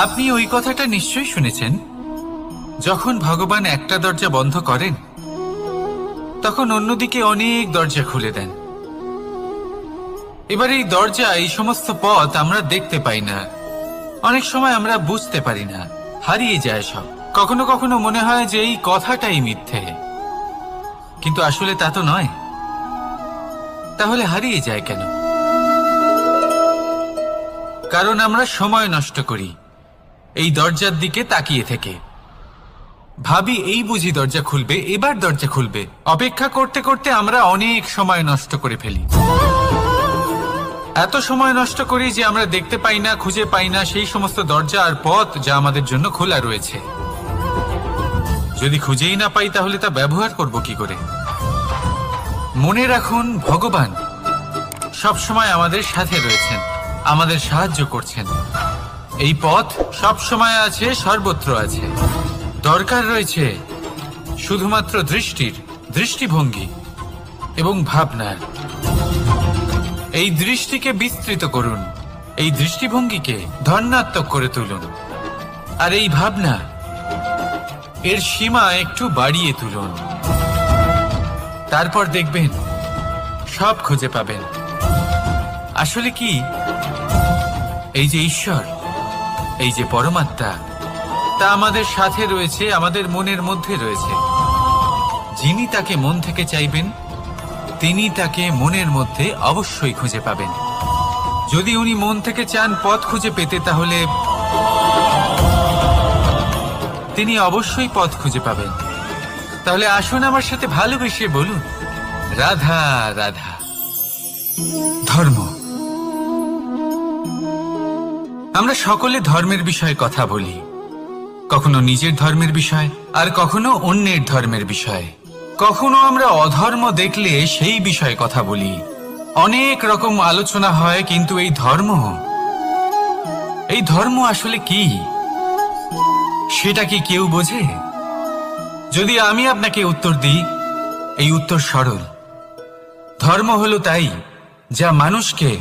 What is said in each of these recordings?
আপনি ওই কথাটা নিশ্চয়ই শুনেছেন, যখন ভগবান একটা দরজা বন্ধ করেন তখন অন্যদিকে অনেক দরজা খুলে দেন। এবার এই দরজা, এই সমস্ত পথ আমরা দেখতে পাই না, অনেক সময় আমরা বুঝতে পারি না, হারিয়ে যায় সব। কখনো কখনো মনে হয় যে এই কথাটাই মিথ্যে, কিন্তু আসলে তা তো নয়। তাহলে হারিয়ে যায় কেন? কারণ আমরা সময় নষ্ট করি এই দরজার দিকে তাকিয়ে থেকে। ভাবি এই বুঝি দরজা খুলবে, এবার দরজা খুলবে। অপেক্ষা করতে করতে আমরা অনেক সময় নষ্ট করে ফেলি। এত সময় নষ্ট করি যে আমরা দেখতে পাই না, খুঁজে পাই না সেই সমস্ত দরজা আর পথ যা আমাদের জন্য খোলা রয়েছে। যদি খুঁজেই না পাই তাহলে তা ব্যবহার করব কি করে? মনে রাখুন, ভগবান সব সময় আমাদের সাথে রয়েছেন, আমাদের সাহায্য করছেন। এই পথ সব সময় আছে, সর্বত্র আছে। দরকার রয়েছে শুধুমাত্র দৃষ্টির, দৃষ্টিভঙ্গি এবং ভাবনার। এই দৃষ্টিকে বিস্তৃত করুন, এই দৃষ্টিভঙ্গিকে ধনাত্মক করে তুলুন, আর এই ভাবনা, এর সীমা একটু বাড়িয়ে তুলুন। তারপর দেখবেন সব খুঁজে পাবেন। আসলে কি, এই যে ঈশ্বর, এই যে পরমাত্মা, তা আমাদের সাথে রয়েছে, আমাদের মনের মধ্যে রয়েছে। যিনি তাকে মন থেকে চাইবেন তিনি তাকে মনের মধ্যে অবশ্যই খুঁজে পাবেন। যদি উনি মন থেকে চান পথ খুঁজে পেতে, তাহলে তিনি অবশ্যই পথ খুঁজে পাবেন। তাহলে আসুন আমার সাথে ভালোবেসে বলুন, রাধা রাধা। ধর্ম। আমরা সকলে ধর্মের বিষয়ে কথা বলি, কখনো নিজের ধর্মের বিষয়, আর কখনো অন্যের ধর্মের বিষয়। কখনো আমরা অধর্ম দেখলে সেই বিষয়ে কথা বলি। অনেক রকম আলোচনা হয়, কিন্তু এই ধর্ম আসলে কি, সেটা কি কেউ বোঝে? যদি আমি আপনাকে উত্তর দিই, এই উত্তর সরল। ধর্ম হলো তাই যা মানুষকে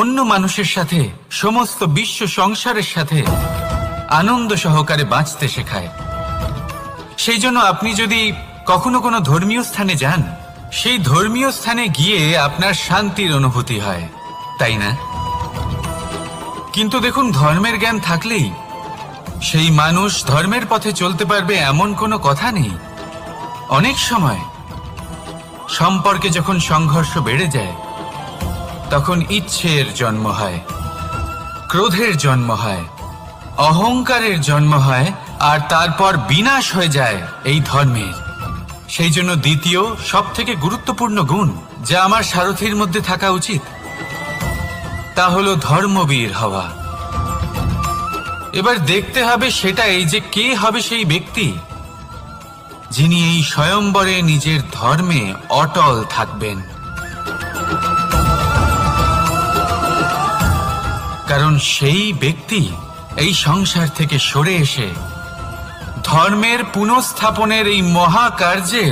অন্য মানুষের সাথে, সমস্ত বিশ্ব সংসারের সাথে আনন্দ সহকারে বাঁচতে শেখায়। সেই জন্য আপনি যদি কখনো কোনো ধর্মীয় স্থানে যান, সেই ধর্মীয় স্থানে গিয়ে আপনার শান্তির অনুভূতি হয়, তাই না? কিন্তু দেখুন, ধর্মের জ্ঞান থাকলেই সেই মানুষ ধর্মের পথে চলতে পারবে এমন কোনো কথা নেই। অনেক সময় সম্পর্কে যখন সংঘর্ষ বেড়ে যায়, তখন ইচ্ছের জন্ম হয়, ক্রোধের জন্ম হয়, অহংকারের জন্ম হয়, আর তারপর বিনাশ হয়ে যায় এই ধর্মের। সেই জন্য দ্বিতীয় সব থেকে গুরুত্বপূর্ণ গুণ যা আমার সারথীর মধ্যে থাকা উচিত, তা হলো ধর্মবীর হওয়া। এবার দেখতে হবে সেটা এই যে কে হবে সেই ব্যক্তি যিনি এই স্বয়ম্বরে নিজের ধর্মে অটল থাকবেন। কারণ সেই ব্যক্তি এই সংসার থেকে সরে এসে ধর্মের পুনঃস্থাপনের এই মহাকার্যে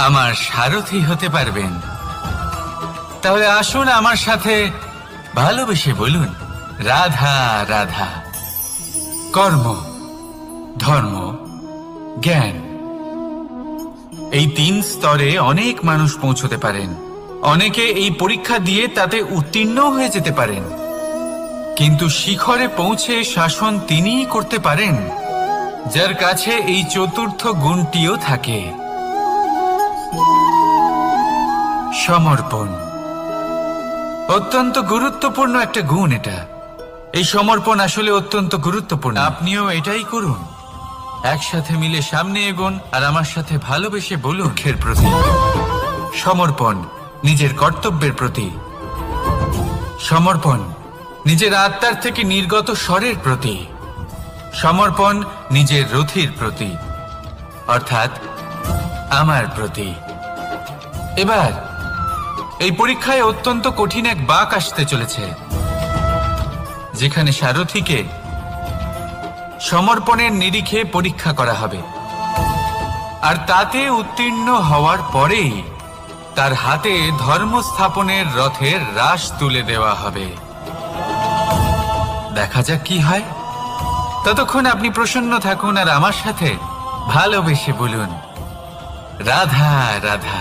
আমার সারথি হতে পারবেন। তাহলে আসুন আমার সাথে ভালোবেসে বলুন, রাধা রাধা। কর্ম, ধর্ম, জ্ঞান, এই 3 স্তরে অনেক মানুষ পৌঁছতে পারেন। অনেকে এই পরীক্ষা দিয়ে তাতে উত্তীর্ণ হয়ে যেতে পারেন, কিন্তু শিখরে পৌঁছে শাসন তিনিই করতে পারেন যার কাছে এই চতুর্থ গুণটিও থাকে, সমর্পণ। অত্যন্ত গুরুত্বপূর্ণ একটা গুণ এটা। এই সমর্পণ আসলে অত্যন্ত গুরুত্বপূর্ণ। আপনিও এটাই করুন। একসাথে মিলে সামনে এগোন আর আমার সাথে ভালোবেসে বলুন, লক্ষ্যের প্রতি সমর্পণ, নিজের কর্তব্যের প্রতি সমর্পণ, নিজের আত্মার থেকে নির্গত স্বরের প্রতি সমর্পণ, নিজের রথির প্রতি, অর্থাৎ আমার প্রতি। এবার এই পরীক্ষায় অত্যন্ত কঠিন এক বাঁক আসতে চলেছে, যেখানে সারথীকে সমর্পণের নিরিখে পরীক্ষা করা হবে, আর তাতে উত্তীর্ণ হওয়ার পরেই তার হাতে ধর্ম স্থাপনের রথের রাশ তুলে দেওয়া হবে। দেখা যাক কি হয়। ততক্ষণ আপনি প্রসন্ন থাকুন আর আমার সাথে ভালোবেসে বলুন রাধা রাধা।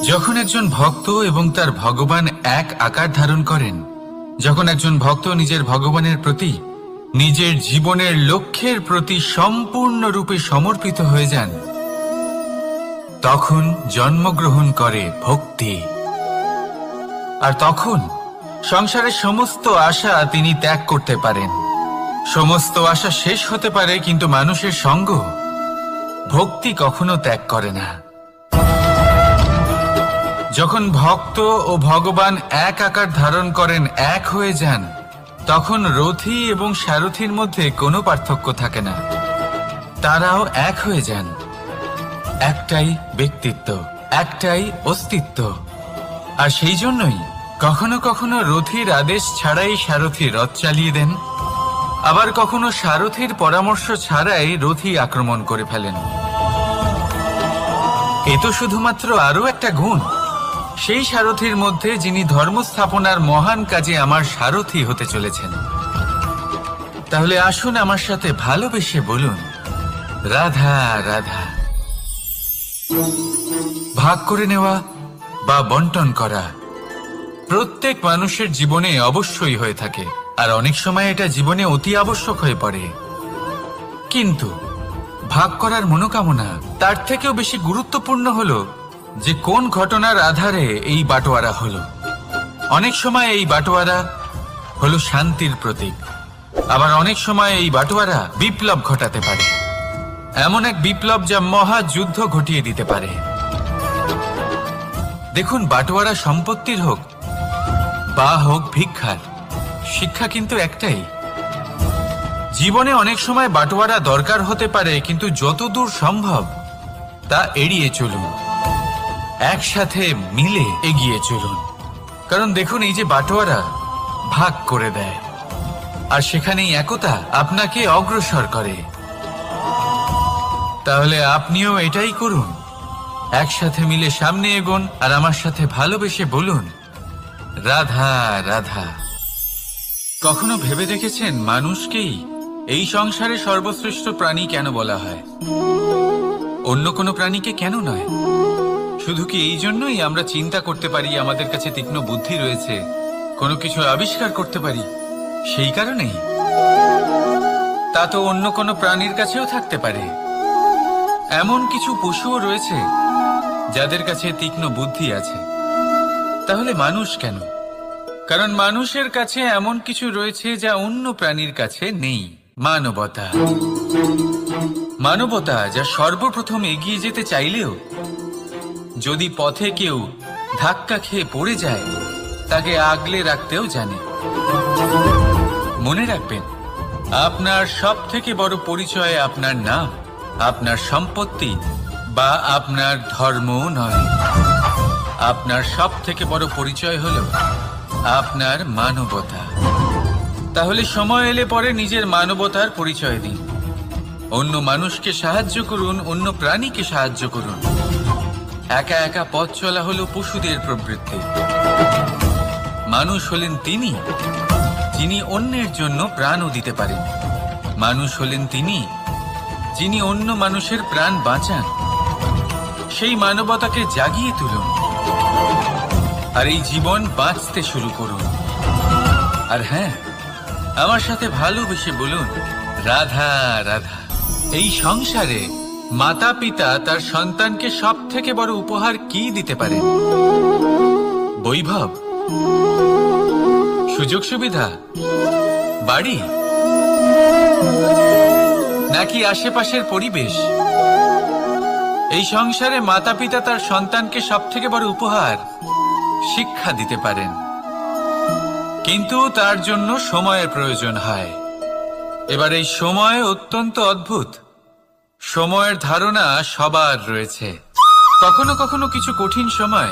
যখন একজন ভক্ত এবং তার ভগবান এক আকার ধারণ করেন, যখন একজন ভক্ত নিজের ভগবানের প্রতি, নিজের জীবনের লক্ষ্যের প্রতি সম্পূর্ণরূপে সমর্পিত হয়ে যান, তখন জন্মগ্রহণ করে ভক্তি। আর তখন সংসারের সমস্ত আশা তিনি ত্যাগ করতে পারেন। সমস্ত আশা শেষ হতে পারে, কিন্তু মানুষের সঙ্গ ভক্তি কখনো ত্যাগ করে না। যখন ভক্ত ও ভগবান এক আকার ধারণ করেন, এক হয়ে যান, তখন রথী এবং সারথীর মধ্যে কোনো পার্থক্য থাকে না। তারাও এক হয়ে যান। একটাই ব্যক্তিত্ব, একটাই অস্তিত্ব। আর সেই জন্যই কখনো কখনো রথীর আদেশ ছাড়াই সারথী রথ চালিয়ে দেন, আবার কখনো সারথীর পরামর্শ ছাড়াই রথী আক্রমণ করে ফেলেন। এ তো শুধুমাত্র আরও একটা গুণ সেই সারথীর মধ্যে, যিনি ধর্ম স্থাপনার মহান কাজে আমার সারথী হতে চলেছেন। তাহলে আসুন আমার সাথে ভালোবেসে বলুন রাধা রাধা। ভাগ করে নেওয়া বা বন্টন করা প্রত্যেক মানুষের জীবনে অবশ্যই হয়ে থাকে, আর অনেক সময় এটা জীবনে অতি আবশ্যক হয়ে পড়ে। কিন্তু ভাগ করার মনোকামনা তার থেকেও বেশি গুরুত্বপূর্ণ হলো যে কোন ঘটনার আধারে এই বাটোয়ারা হলো। অনেক সময় এই বাটোয়ারা হলো শান্তির প্রতীক, আবার অনেক সময় এই বাটোয়ারা বিপ্লব ঘটাতে পারে, এমন এক বিপ্লব যা মহাযুদ্ধ ঘটিয়ে দিতে পারে। দেখুন, বাটোয়ারা সম্পত্তির হোক বা হোক ভিক্ষার, শিক্ষা কিন্তু একটাই। জীবনে অনেক সময় বাটোয়ারা দরকার হতে পারে, কিন্তু যতদূর সম্ভব তা এড়িয়ে চলুন, একসাথে মিলে এগিয়ে চলুন। কারণ দেখুন, এই যে বাটোয়ারা ভাগ করে দেয়, আর সেখানেই একতা আপনাকে অগ্রসর করে। তাহলে আপনিও এটাই করুন, একসাথে মিলে সামনে এগোন আর আমার সাথে ভালোবেসে বলুন রাধা রাধা। কখনো ভেবে দেখেছেন মানুষকেই এই সংসারে সর্বশ্রেষ্ঠ প্রাণী কেন বলা হয়? অন্য কোনো প্রাণীকে কেন নয়? শুধু কি এই জন্যই আমরা চিন্তা করতে পারি, আমাদের কাছে তীক্ষ্ণ বুদ্ধি রয়েছে, কোনো কিছু আবিষ্কার করতে পারি, সেই কারণেই? তা তো অন্য কোনো প্রাণীর কাছেও থাকতে পারে। এমন কিছু পশুও রয়েছে যাদের কাছে তীক্ষ্ণ বুদ্ধি আছে। তাহলে মানুষ কেন? কারণ মানুষের কাছে এমন কিছু রয়েছে যা অন্য প্রাণীর কাছে নেই। মানবতা। মানবতা যা সর্বপ্রথম এগিয়ে যেতে চাইলেও যদি পথে কেউ ধাক্কা খেয়ে পড়ে যায়, তাকে আগলে রাখতেও জানে। মনে রাখবেন, আপনার সব থেকে বড় পরিচয় আপনার নাম, আপনার সম্পত্তি বা আপনার ধর্ম নয়। আপনার সব থেকে বড় পরিচয় হলো আপনার মানবতা। তাহলে সময় এলে পরে নিজের মানবতার পরিচয় দিন। অন্য মানুষকে সাহায্য করুন, অন্য প্রাণীকে সাহায্য করুন। একা একা পথ চলা হলো পশুদের প্রবৃত্তি। মানুষ হলেন তিনি যিনি অন্যের জন্য প্রাণও দিতে পারেন। মানুষ হলেন তিনি যিনি অন্য মানুষের প্রাণ বাঁচান। সেই মানবতাকে জাগিয়ে তুলুন আর এই জীবন বাঁচতে শুরু করুন। আর হ্যাঁ, আমার সাথে ভালোবেসে বলুন রাধা রাধা। এই সংসারে মাতা পিতা তার সন্তানকে সব থেকে বড় উপহার কি দিতে পারেন? বৈভব, সুযোগ সুবিধা, বাড়ি, নাকি আশেপাশের পরিবেশ? এই সংসারে মাতা পিতা তার সন্তানকে সব থেকে বড় উপহার শিক্ষা দিতে পারেন, কিন্তু তার জন্য সময়ের প্রয়োজন হয়। এবার এই সময় অত্যন্ত অদ্ভুত। সময়ের ধারণা সবার রয়েছে। কখনো কখনো কিছু কঠিন সময়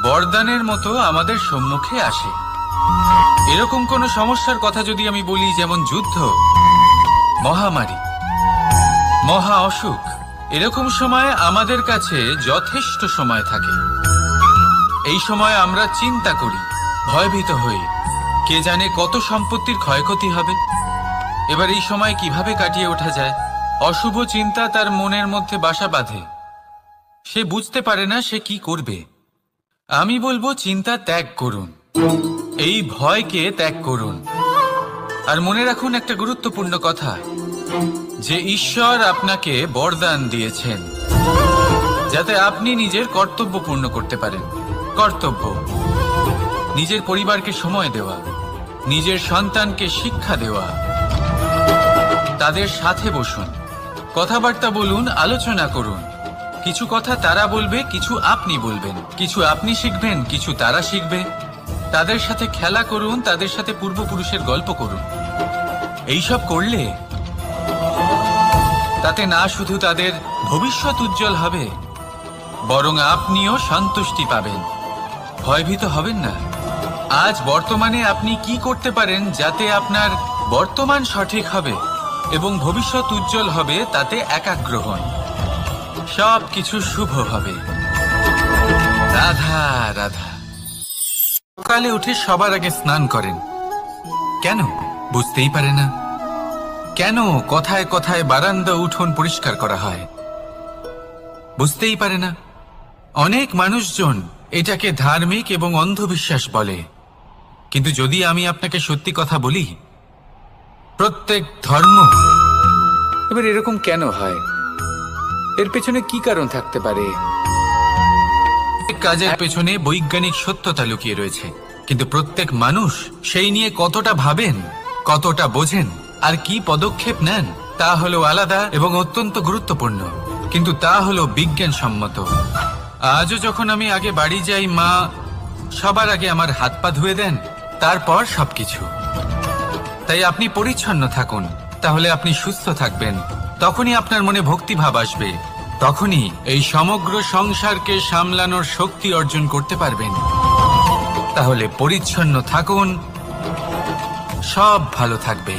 বরদানের মতো আমাদের সম্মুখে আসে। এরকম কোনো সমস্যার কথা যদি আমি বলি, যেমন যুদ্ধ, মহামারী, মহা অসুখ, এরকম সময় আমাদের কাছে যথেষ্ট সময় থাকে। এই সময় আমরা চিন্তা করি, ভয়ভীত হই, কে জানে কত সম্পত্তির ক্ষয়ক্ষতি হবে। এবার এই সময় কিভাবে কাটিয়ে ওঠা যায়? অশুভ চিন্তা তার মনের মধ্যে বাসা বাঁধে। সে বুঝতে পারে না সে কি করবে। আমি বলবো চিন্তা ত্যাগ করুন, এই ভয়কে ত্যাগ করুন। আর মনে রাখুন একটা গুরুত্বপূর্ণ কথা, যে ঈশ্বর আপনাকে বরদান দিয়েছেন যাতে আপনি নিজের কর্তব্য পূর্ণ করতে পারেন। কর্তব্য, নিজের পরিবারকে সময় দেওয়া, নিজের সন্তানকে শিক্ষা দেওয়া। তাদের সাথে বসুন, কথাবার্তা বলুন, আলোচনা করুন। কিছু কথা তারা বলবে, কিছু আপনি বলবেন, কিছু আপনি শিখবেন, কিছু তারা শিখবে। তাদের সাথে খেলা করুন, তাদের সাথে পূর্বপুরুষের গল্প করুন। এইসব করলে তাতে না শুধু তাদের ভবিষ্যৎ উজ্জ্বল হবে, বরং আপনিও সন্তুষ্টি পাবেন। ভয়ভীত হবেন না। আজ বর্তমানে আপনি কি করতে পারেন যাতে আপনার বর্তমান সঠিক হবে এবং ভবিষ্যৎ উজ্জ্বল হবে, তাতে একাগ্র হন। সব কিছু শুভ হবে। রাধা রাধা। সকালে উঠে সবার আগে স্নান করেন। কেন? বুঝতেই পারে না। কেন কথায় কথায় বারান্দা উঠোন পরিষ্কার করা হয়? বুঝতেই পারে না। অনেক মানুষজন এটাকে ধার্মিক এবং অন্ধবিশ্বাস বলে, কিন্তু যদি আমি আপনাকে সত্যি কথা বলি, প্রত্যেক ধর্ম। এবার এরকম কেন হয়? এর পেছনে কি কারণ থাকতে পারে? কাজের পেছনে বৈজ্ঞানিক সত্যতা লুকিয়ে রয়েছে, কিন্তু প্রত্যেক মানুষ সেই নিয়ে কতটা ভাবেন, কতটা বোঝেন আর কি পদক্ষেপ নেন তা হলো আলাদা এবং অত্যন্ত গুরুত্বপূর্ণ, কিন্তু তা হলো বিজ্ঞানসম্মত। আজও যখন আমি আগে বাড়ি যাই, মা সবার আগে আমার হাত পা ধুয়ে দেন, তারপর সবকিছু। তাই আপনি পরিচ্ছন্ন থাকুন, তাহলে আপনি সুস্থ থাকবেন। তখনই আপনার মনে ভক্তিভাব আসবে, তখনই এই সমগ্র সংসারকে সামলানোর শক্তি অর্জন করতে পারবেন। তাহলে পরিচ্ছন্ন থাকুন, সব ভালো থাকবে।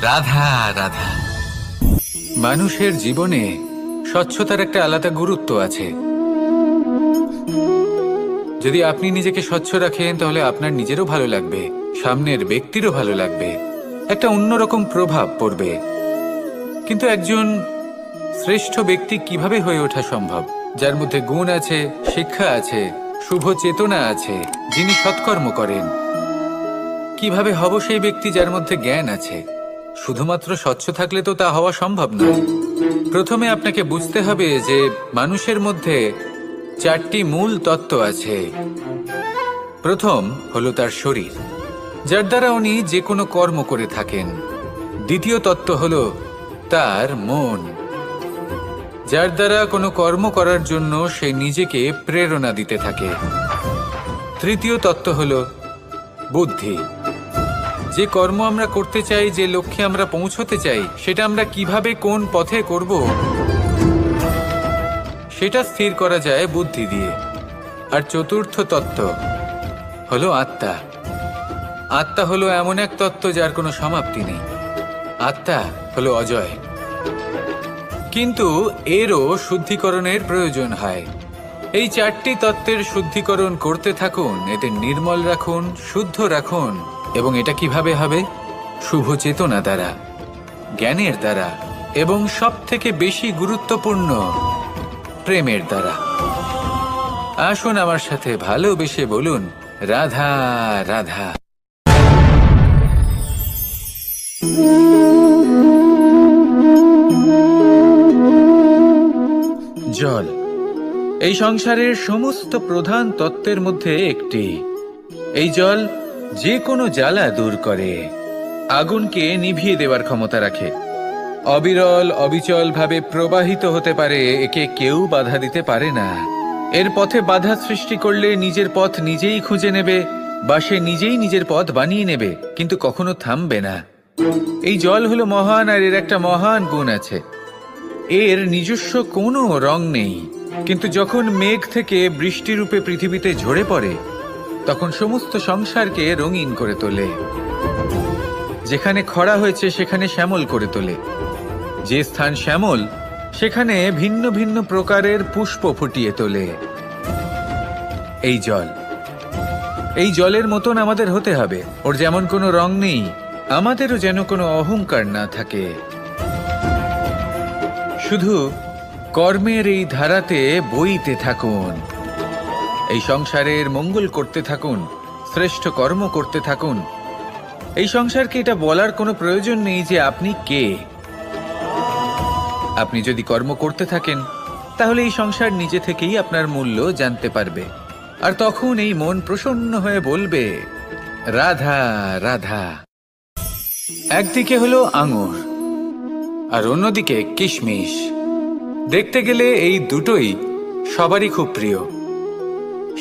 রাধা রাধা। মানুষের জীবনে স্বচ্ছতার একটা আলাদা গুরুত্ব আছে। যদি আপনি নিজেকে স্বচ্ছ রাখেন, তাহলে আপনার নিজেরও ভালো লাগবে, সামনের ব্যক্তিরও ভালো লাগবে, একটা অন্যরকম প্রভাব পড়বে। কিন্তু একজন শ্রেষ্ঠ ব্যক্তি কিভাবে হয়ে ওঠা সম্ভব? যার মধ্যে গুণ আছে, শিক্ষা আছে, শুভ চেতনা আছে, যিনি সৎকর্ম করেন। কিভাবে হব সেই ব্যক্তি যার মধ্যে জ্ঞান আছে? শুধুমাত্র স্বচ্ছ থাকলে তো তা হওয়া সম্ভব নয়। প্রথমে আপনাকে বুঝতে হবে যে মানুষের মধ্যে 4টি মূল তত্ত্ব আছে। প্রথম হলো তার শরীর, যার দ্বারা উনি যে কোনো কর্ম করে থাকেন। দ্বিতীয় তত্ত্ব হলো তার মন, যার দ্বারা কোনো কর্ম করার জন্য সে নিজেকে প্রেরণা দিতে থাকে। তৃতীয় তত্ত্ব হলো বুদ্ধি, যে কর্ম আমরা করতে চাই, যে লক্ষ্যে আমরা পৌঁছতে চাই, সেটা আমরা কিভাবে কোন পথে করব সেটা স্থির করা যায় বুদ্ধি দিয়ে। আর চতুর্থ তত্ত্ব হলো আত্মা। আত্মা হলো এমন এক তত্ত্ব যার কোনো সমাপ্তি নেই। আত্মা হলো অজয়, কিন্তু এরও শুদ্ধিকরণের প্রয়োজন হয়। এই 4টি তত্ত্বের শুদ্ধিকরণ করতে থাকুন, এদের নির্মল রাখুন, শুদ্ধ রাখুন। এবং এটা কিভাবে হবে? শুভ চেতনা দ্বারা, জ্ঞানের দ্বারা, এবং সবথেকে বেশি গুরুত্বপূর্ণ প্রেমের দ্বারা। আসুন আমার সাথে ভালোবেসে বলুন, রাধা রাধা। জল এই সংসারের সমস্ত প্রধান তত্ত্বের মধ্যে একটি। এই জল যে কোনো জ্বালা দূর করে, আগুনকে নিভিয়ে দেওয়ার ক্ষমতা রাখে, অবিরল অবিচল ভাবে প্রবাহিত হতে পারে, একে কেউ বাধা দিতে পারে না। এর পথে বাধা সৃষ্টি করলে নিজের পথ নিজেই খুঁজে নেবে, বা সে নিজেই নিজের পথ বানিয়ে নেবে, কিন্তু কখনো থামবে না। এই জল হলো মহান, আর এর একটা মহান গুণ আছে, এর নিজস্ব কোনো রং নেই। কিন্তু যখন মেঘ থেকে বৃষ্টিরূপে পৃথিবীতে ঝরে পড়ে, তখন সমস্ত সংসারকে রঙিন করে তোলে। যেখানে খরা হয়েছে সেখানে শ্যামল করে তোলে, যে স্থান শ্যামল সেখানে ভিন্ন ভিন্ন প্রকারের পুষ্প ফুটিয়ে তোলে। এই জল, এই জলের মতন আমাদের হতে হবে। ওর যেমন কোনো রং নেই, আমাদেরও যেন কোনো অহংকার না থাকে। শুধু কর্মের এই ধারাতে বইতে থাকুন, এই সংসারের মঙ্গল করতে থাকুন, শ্রেষ্ঠ কর্ম করতে থাকুন। এই সংসারকে এটা বলার কোনো প্রয়োজন নেই যে আপনি কে। আপনি যদি কর্ম করতে থাকেন তাহলে এই সংসার নিজে থেকেই আপনার মূল্য জানতে পারবে। আর তখন এই মন প্রসন্ন হয়ে বলবে, রাধা রাধা। একদিকে হলো আঙুর আর অন্যদিকে কিশমিশ। দেখতে গেলে এই দুটোই সবারই খুব প্রিয়।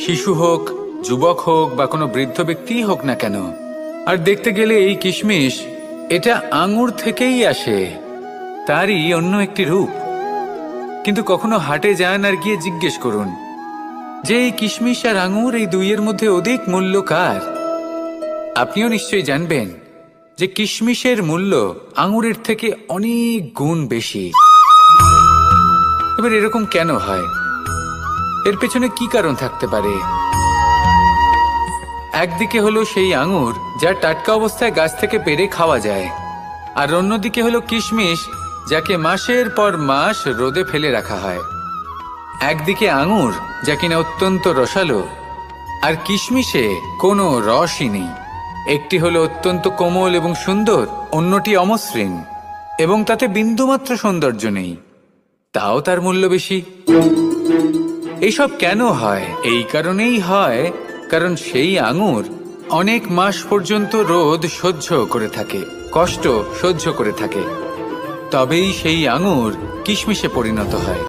শিশু হোক, যুবক হোক বা কোনো বৃদ্ধ ব্যক্তিই হোক না কেন। আর দেখতে গেলে এই কিশমিশ, এটা আঙুর থেকেই আসে, তারই অন্য একটি রূপ। কিন্তু কখনো হাটে যান আর গিয়ে জিজ্ঞেস করুন যে এই কিশমিশ আর আঙুর, এই দুইয়ের মধ্যে অধিক মূল্য কার? আপনিও নিশ্চয়ই জানবেন যে কিশমিশের মূল্য আঙুরের থেকে অনেক গুণ বেশি। এবার এরকম কেন হয়? এর পেছনে কি কারণ থাকতে পারে? একদিকে হলো সেই আঙুর যা টাটকা অবস্থায় গাছ থেকে পেড়ে খাওয়া যায়, আর অন্যদিকে হলো কিশমিশ যাকে মাসের পর মাস রোদে ফেলে রাখা হয়। একদিকে আঙুর যা কিনা অত্যন্ত রসালো, আর কিশমিশে কোনো রসই নেই। একটি হলো অত্যন্ত কোমল এবং সুন্দর, অন্যটি অমসৃণ এবং তাতে বিন্দুমাত্র সৌন্দর্য নেই, তাও তার মূল্য বেশি। এইসব কেন হয়? এই কারণেই হয় কারণ সেই আঙুর অনেক মাস পর্যন্ত রোদ সহ্য করে থাকে, কষ্ট সহ্য করে থাকে, তবেই সেই আঙুর কিশমিশে পরিণত হয়।